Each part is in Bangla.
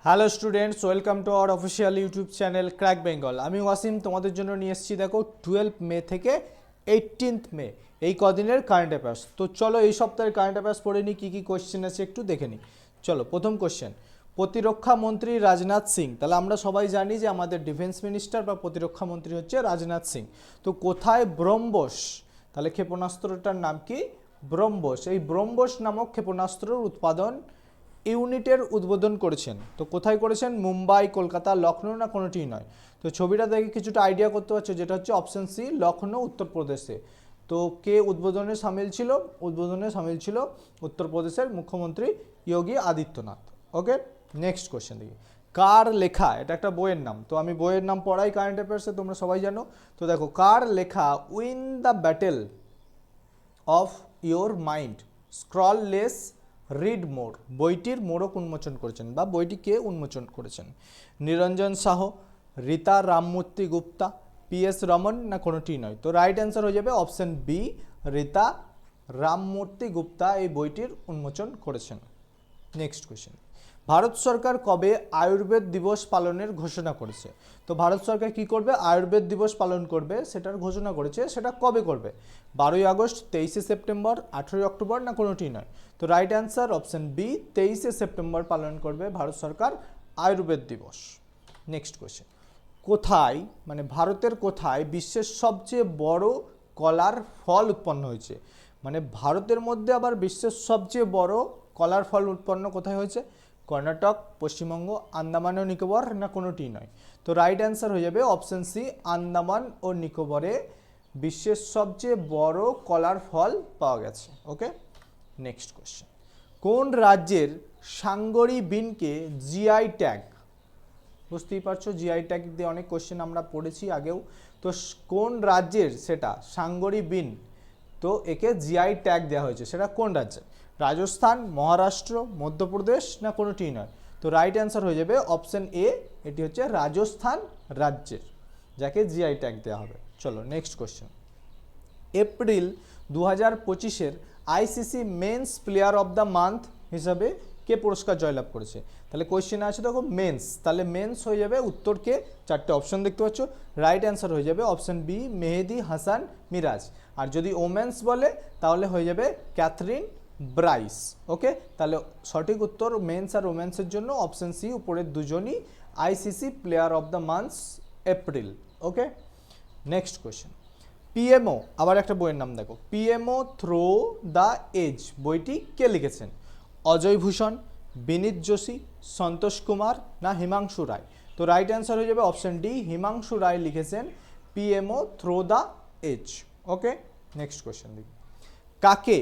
Hello students, welcome to our official YouTube channel crack Bengal. আমি ওয়াসিম তোমাদের জন্য নিয়ে এসেছি দেখো 12 মে থেকে 18 মে এই কদিনের কারেন্ট অ্যাফেয়ার্স। তো চলো এই সপ্তাহের কারেন্ট অ্যাফেয়ার্স পড়ে নিই, কী কী কোয়েশ্চেন আছে একটু দেখে নিই। চলো প্রথম কোয়েশ্চেন, প্রতিরক্ষা মন্ত্রী রাজনাথ সিং। তাহলে আমরা সবাই জানি যে আমাদের ডিফেন্স মিনিস্টার বা প্রতিরক্ষা মন্ত্রী হচ্ছে রাজনাথ সিং। তো কোথায় ব্রহ্মোস, তাহলে ক্ষেপণাস্ত্রটার নাম কি? ব্রহ্মোস। এই ব্রহ্মোস নামক ক্ষেপণাস্ত্রের উৎপাদন ইউনিটের উদ্বোধন করেছেন। তো কোথায় করেছেন? মুম্বাই, কলকাতা, লখনৌ, না কোনোটিই নয়। তো ছবিটা দেখে কিছুটা আইডিয়া করতে পারছো, যেটা হচ্ছে অপশন সি, লখনৌ, উত্তরপ্রদেশে। তো কে উদ্বোধনে সামিল ছিল? উদ্বোধনে সামিল ছিল উত্তরপ্রদেশের মুখ্যমন্ত্রী যোগী আদিত্যনাথ। ওকে, নেক্সট কোয়েশ্চেন দেখি। কার লেখা, এটা একটা বইয়ের নাম, তো আমি বইয়ের নাম পড়াই কারেন্ট অ্যাফেয়ার্সে, তোমরা সবাই জানো। তো দেখো, কার লেখা win the battle of your mind scroll less read more বইটির মোড়ক উন্মোচন করেছেন, বা বইটি কে উন্মোচন করেছেন? নিরঞ্জন সাহ, রীতা রামমূর্তি গুপ্তা, PS রমন, না কোনোটি নয়। তো রাইট অ্যান্সার হয়ে যাবে অপশন বি, রীতা রামমূর্তি গুপ্তা এই বইটির উন্মোচন করেছেন। নেক্সট কোয়েশ্চেন, ভারত সরকার কবে আয়ুর্বেদ দিবস পালনের ঘোষণা করেছে? তো ভারত সরকার কি করবে? আয়ুর্বেদ দিবস পালন করবে, সেটার ঘোষণা করেছে। সেটা কবে করবে? 12ই আগস্ট, 23শে সেপ্টেম্বর, 18ই অক্টোবর, না কোনোটি নয়। তো রাইট অ্যান্সার অপশন বি, 23শে সেপ্টেম্বর পালন করবে ভারত সরকার আয়ুর্বেদ দিবস। নেক্সট কোয়েশ্চেন, কোথায়, মানে ভারতের কোথায় বিশ্বের সবচেয়ে বড় কলার ফল উৎপন্ন হয়েছে? মানে ভারতের মধ্যে আবার বিশ্বের সবচেয়ে বড় কলার ফল উৎপন্ন কোথায় হয়েছে? কর্ণাটক, পশ্চিমবঙ্গ, আন্দামান ও নিকোবর, না কোনোটি নয়। তো রাইট অ্যান্সার হয়ে যাবে অপশন সি, আন্দামান ও নিকোবরে বিশ্বের সবচেয়ে বড় কলার ফল পাওয়া গেছে। ওকে, নেক্সট কোয়েশ্চেন, কোন রাজ্যের সাঙ্গরি বিনকে জিআই ট্যাগ? বুঝতেই পারছো, জিআই ট্যাগ দিয়ে অনেক কোয়েশ্চেন আমরা পড়েছি আগেও। তো কোন রাজ্যের সেটা সাঙ্গরি বিন, তো একে জিআই ট্যাগ দেওয়া হয়েছে, সেটা কোন রাজ্যে? রাজস্থান, মহারাষ্ট্র, মধ্যপ্রদেশ, না কোনোটিই নয়। তো রাইট অ্যান্সার হয়ে যাবে অপশন এ, এটি হচ্ছে রাজস্থান রাজ্যের, যাকে জিআই ট্যাগ দেওয়া হবে। চলো নেক্সট কোয়েশ্চেন, এপ্রিল 2025-এর ICC men's player of the month হিসাবে কে পুরস্কার জয়লাভ করেছে? তাহলে কোয়েশ্চেন আছে দেখো মেন্স, তাহলে মেন্স হয়ে যাবে উত্তরকে, চারটে অপশন দেখতে পাচ্ছ। রাইট অ্যান্সার হয়ে যাবে অপশন বি, মেহেদি হাসান মিরাজ। আর যদি ওমেন্স বলে তাহলে হয়ে যাবে ক্যাথরিন ব্রাইস। ওকে, তাহলে সঠিক উত্তর মেন্স আর ওমেন্সের জন্য অপশন সি, উপরের দুজনই ICC player of the month April. Okay, next question, PMO, আবার একটা বইয়ের নাম দেখো, পিএমও থ্রো দ্য এজ বইটি কে লিখেছেন? অজয় ভূষণ, বিনীত যোশী, সন্তোষ কুমার, না হিমাংশু রায়? তো রাইট অ্যান্সার হয়ে যাবে অপশন ডি, হিমাংশু রায় লিখেছেন PMO through the age. Okay, next question দেখি, কাকে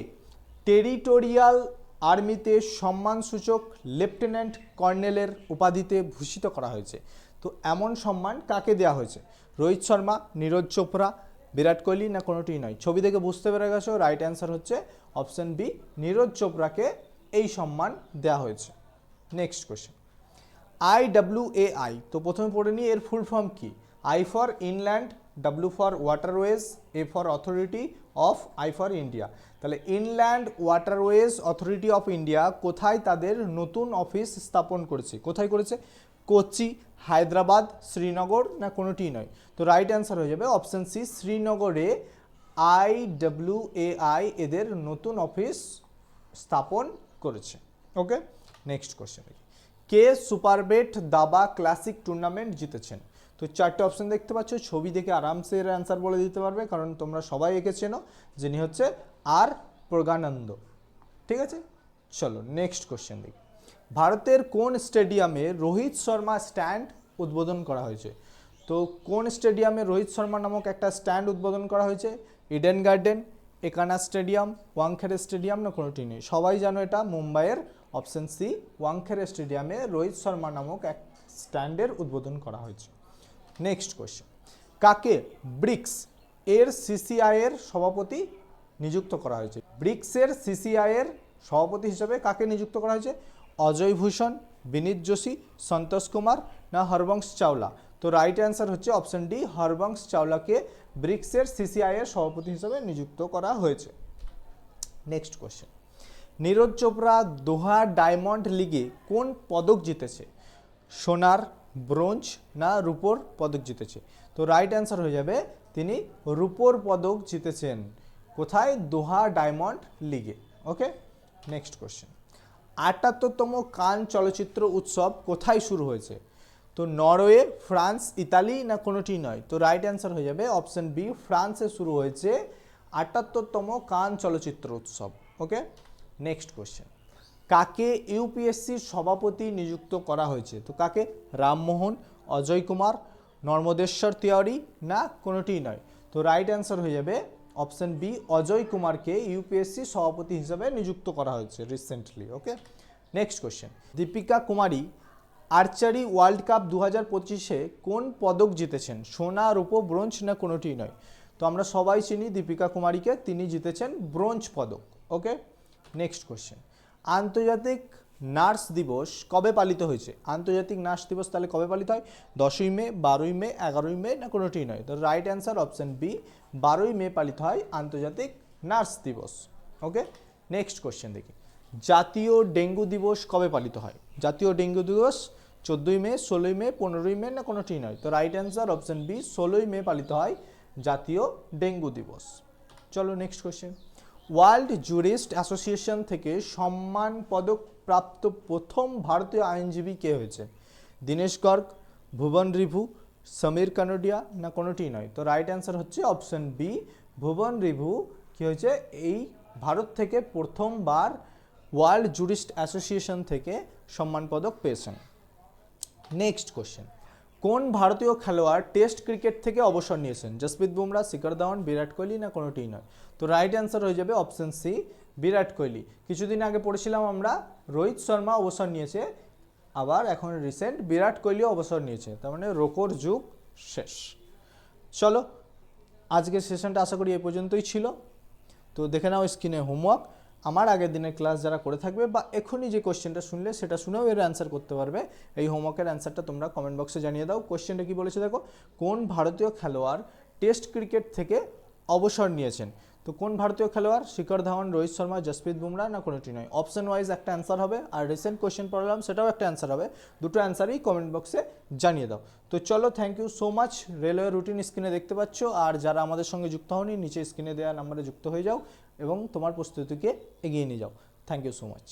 টেরিটোরিয়াল আর্মিতে সম্মানসূচক লেফটেন্যান্ট কর্নেলের উপাধিতে ভূষিত করা হয়েছে? তো এমন সম্মান কাকে দেওয়া হয়েছে? রোহিত শর্মা, নীরজ চোপড়া, বিরাট কোহলি, না কোনোটিই নয়। ছবি দেখে বুঝতে পেরে গেছো, রাইট অ্যান্সার হচ্ছে অপশন বি, নীরজ চোপড়াকে এই সম্মান দেওয়া হয়েছে। নেক্সট কোয়েশ্চেন, IWAI, তো প্রথমে পড়ে নিই এর ফুল ফর্ম কি? I for inland, W for waterways, A for authority of, I for India. তাহলে inland waterways authority of India কোথায় তাদের নতুন অফিস স্থাপন করেছে? কোথায় করেছে? কোচি, হায়দ্রাবাদ, শ্রীনগর, না কোনোটিই নয়। তো রাইট অ্যান্সার হয়ে যাবে অপশন সি, শ্রীনগরে IWAI এদের নতুন অফিস স্থাপন করেছে। ওকে, নেক্সট কোয়েশ্চেন দেখি, কে সুপারবেট দাবা ক্লাসিক টুর্নামেন্ট জিতেছেন? তো চারটে অপশন দেখতে পাচ্ছ, ছবি দেখে আরামসে এর অ্যান্সার বলে দিতে পারবে, কারণ তোমরা সবাই এঁকে চেনো, যিনি হচ্ছে আর প্রজ্ঞানন্দ। ঠিক আছে, চলো নেক্সট কোয়েশ্চেন দেখি, ভারতের কোন স্টেডিয়ামে রোহিত শর্মা স্ট্যান্ড উদ্বোধন করা হয়েছে? তো কোন স্টেডিয়ামে রোহিত শর্মা নামক একটা স্ট্যান্ড উদ্বোধন করা হয়েছে? Eden Garden, Ekana stadium, Wankhede stadium, না কোনোটি নেই। সবাই জানো এটা মুম্বাইয়ের, অপশন সি, ওয়াংখেড়ে স্টেডিয়ামে রোহিত শর্মা নামক এক স্ট্যান্ডের উদ্বোধন করা হয়েছে। নেক্সট কোয়েশ্চেন, কাকে ব্রিক্স এর সিসিআই এর সভাপতি নিযুক্ত করা হয়েছে? ব্রিক্সের সিসিআই এর সভাপতি হিসেবে কাকে নিযুক্ত করা হয়েছে? অজয় ভূষণ, বিনীত যোশী, সন্তোষ কুমার, না হরবংশ চাওলা? তো রাইট অ্যান্সার হচ্ছে অপশন ডি, হরবংশ চাওলাকে ব্রিক্সের সিসিআই এর সভাপতি হিসেবে নিযুক্ত করা হয়েছে। নেক্সট কোয়েশ্চেন, নীরজ চোপড়া দোহা ডায়মন্ড লিগে কোন পদক জিতেছে? সোনার, ব্রোঞ্জ না রূপোর পদক জিতেছে? তো রাইট অ্যান্সার হয়ে যাবে তিনি রূপোর পদক জিতেছেন। কোথায়? দোহা ডায়মন্ড লিগে। ওকে, নেক্সট কোশ্চেন। ৭৮তম কান চলচ্চিত্র উৎসব কোথায় শুরু হয়েছে? তো নরওয়ে, ফ্রান্স, ইতালি না কোনোটি নয়? তো রাইট অ্যান্সার হয়ে যাবে অপশন বি, ফ্রান্সে শুরু হয়েছে ৭৮তম কান চলচ্চিত্র উৎসব। ওকে, নেক্সট কোশ্চেন। কাকে ইউপিএসসির সভাপতি নিযুক্ত করা হয়েছে? তো কাকে? রামমোহন, অজয় কুমার, নর্মদেশ্বর তিওয়ারি না কোনোটিই নয়? তো রাইট অ্যান্সার হয়ে যাবে অপশন বি, অজয় কুমারকে ইউপিএসসি সভাপতি হিসাবে নিযুক্ত করা হয়েছে রিসেন্টলি। ওকে, নেক্সট কোশ্চেন। দীপিকা কুমারী আর্চারি ওয়ার্ল্ড কাপ 2025-এ কোন পদক জিতেছেন? সোনা, রূপো, ব্রোঞ্জ না কোনোটিই নয়? তো আমরা সবাই চিনি দীপিকা কুমারীকে, তিনি জিতেছেন ব্রোঞ্জ পদক। ওকে, নেক্সট কোশ্চেন। আন্তর্জাতিক নার্স দিবস কবে পালিত হয়েছে? আন্তর্জাতিক নার্স দিবস তাহলে কবে পালিত হয়? 10ই মে, 12ই মে, 11ই মে না কোনোটিই নয়? তো রাইট অ্যান্সার অপশন বি, 12ই মে পালিত হয় আন্তর্জাতিক নার্স দিবস। ওকে, নেক্সট কোশ্চেন দেখি। জাতীয় ডেঙ্গু দিবস কবে পালিত হয়? জাতীয় ডেঙ্গু দিবস 14ই মে, 16ই মে, 15ই মে না কোনোটিই নয়? তো রাইট অ্যান্সার অপশন বি, 16ই মে পালিত হয় জাতীয় ডেঙ্গু দিবস। চলো next question. World jurist association থেকে সম্মান পদক প্রাপ্ত প্রথম ভারতীয় আইনজীবী কে হয়েছে? দীনেশ গর্গ, ভুবন রিভু, সমীর কানোডিয়া না কোনোটিই নয়? তো রাইট অ্যান্সার হচ্ছে অপশন বি, ভুবন রিভু কি হয়েছে এই ভারত থেকে প্রথমবার ওয়ার্ল্ড জুরিস্ট অ্যাসোসিয়েশন থেকে সম্মান পদক পেয়েছেন। Next question. কোন ভারতীয় খেলোয়াড় টেস্ট ক্রিকেট থেকে অবসর নিয়েছেন? জসপ্রীত বুমরা, শিখর ধাওয়ান, বিরাট কোহলি না কোনোটিই নয়? তো রাইট অ্যান্সার হয়ে যাবে অপশন সি, বিরাট কোহলি। কিছুদিন আগে পড়েছিলাম আমরা রোহিত শর্মা অবসর নিয়েছে, আবার এখন রিসেন্ট বিরাট কোহলিও অবসর নিয়েছে, তার মানে রোকোর যুগ শেষ। চলো আজকের সেশনটা আশা করি এই পর্যন্তই ছিল। তো দেখে নাও স্ক্রিনে হোমওয়ার্ক। আমার আগের দিনের ক্লাস যারা করে থাকবে বা এখনই যে কোশ্চেনটা শুনলে সেটা শুনেও এর অ্যান্সার করতে পারবে। এই হোমওয়ার্কের অ্যান্সারটা তোমরা কমেন্ট বক্সে জানিয়ে দাও। কোশ্চেনটা কি বলেছে দেখো, কোন ভারতীয় খেলোয়াড় টেস্ট ক্রিকেট থেকে অবসর নিয়েছেন? তো কোন ভারতীয় খেলোয়াড়? শিখর ধাওয়ান, রোহিত শর্মা, জসপ্রীত বুমরা না কোনোটি নয়? অপশন ওয়াইজ একটা অ্যান্সার হবে, আর রিসেন্ট কোশ্চেন পড়লাম সেটাও একটা অ্যান্সার হবে। দুটো অ্যান্সারই কমেন্ট বক্সে জানিয়ে দাও। তো চলো, thank you so much. Railway routine স্ক্রিনে দেখতে পাচ্ছ, আর যারা আমাদের সঙ্গে যুক্ত হওনি নিচে স্ক্রিনে দেওয়া নাম্বারে যুক্ত হয়ে যাও এবং তোমার প্রস্তুতিকে এগিয়ে নিয়ে যাও। Thank you so much.